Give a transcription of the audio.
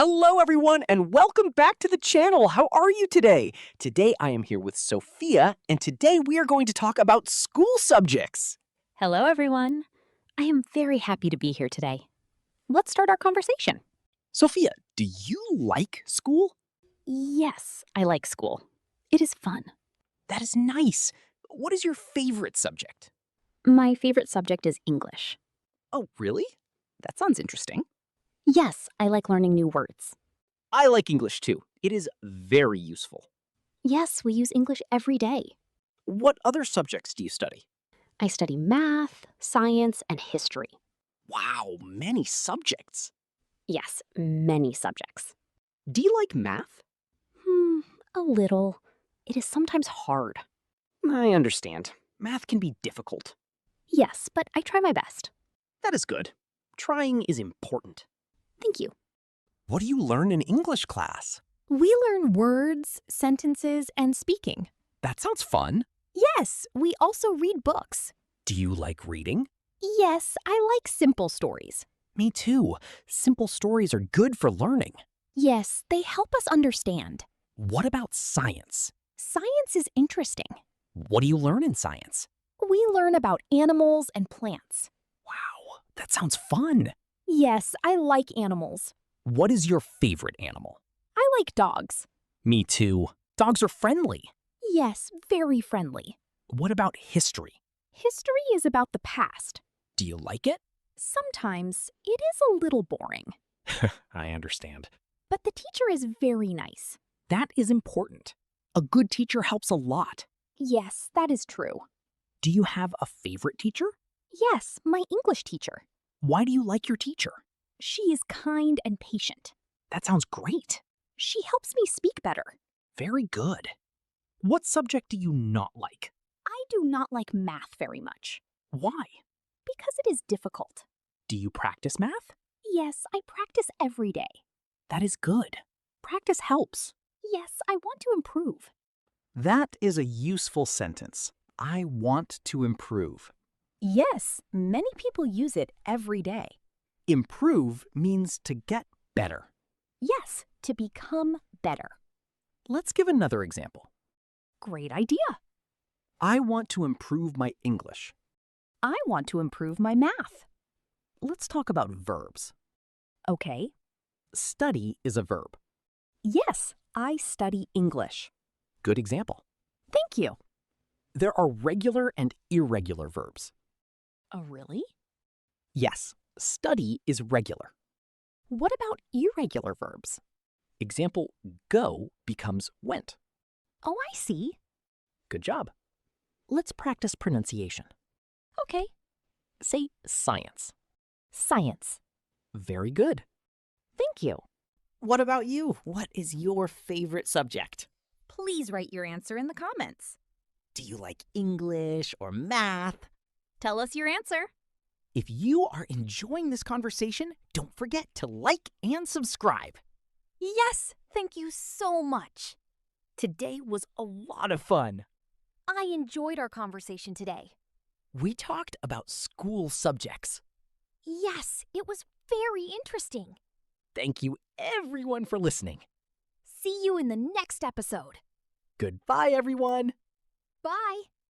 Hello, everyone, and welcome back to the channel. How are you today? Today, I am here with Sophia, and today we are going to talk about school subjects. Hello, everyone. I am very happy to be here today. Let's start our conversation. Sophia, do you like school? Yes, I like school. It is fun. That is nice. What is your favorite subject? My favorite subject is English. Oh, really? That sounds interesting. Yes, I like learning new words. I like English too. It is very useful. Yes, we use English every day. What other subjects do you study? I study math, science, and history. Wow, many subjects. Yes, many subjects. Do you like math? A little. It is sometimes hard. I understand. Math can be difficult. Yes, but I try my best. That is good. Trying is important. Thank you. What do you learn in English class? We learn words, sentences, and speaking. That sounds fun. Yes, we also read books. Do you like reading? Yes, I like simple stories. Me too. Simple stories are good for learning. Yes, they help us understand. What about science? Science is interesting. What do you learn in science? We learn about animals and plants. Wow, that sounds fun. Yes, I like animals. What is your favorite animal? I like dogs. Me too. Dogs are friendly. Yes, very friendly. What about history? History is about the past. Do you like it? Sometimes it is a little boring, I understand. but the teacher is very nice. That is important. A good teacher helps a lot. Yes, that is true. Do you have a favorite teacher? Yes, my English teacher. Why do you like your teacher? She is kind and patient. That sounds great. She helps me speak better. Very good. What subject do you not like? I do not like math very much Why? because it is difficult. Do you practice math? Yes, I practice every day. That is good. Practice helps. Yes, I want to improve. That is a useful sentence. I want to improve. Yes, many people use it every day. Improve means to get better. Yes, to become better. Let's give another example. Great idea. I want to improve my English. I want to improve my math. Let's talk about verbs. Okay. Study is a verb. Yes, I study English. Good example. Thank you. There are regular and irregular verbs. Oh, really? Yes, study is regular. What about irregular verbs? Example, go becomes went. Oh, I see. Good job. Let's practice pronunciation. Okay. Say science. Science. Very good. Thank you. What about you? What is your favorite subject? Please write your answer in the comments. Do you like English or math? Tell us your answer. If you are enjoying this conversation, don't forget to like and subscribe. Yes, thank you so much. Today was a lot of fun. I enjoyed our conversation today. We talked about school subjects. Yes, it was very interesting. Thank you everyone for listening. See you in the next episode. Goodbye, everyone. Bye.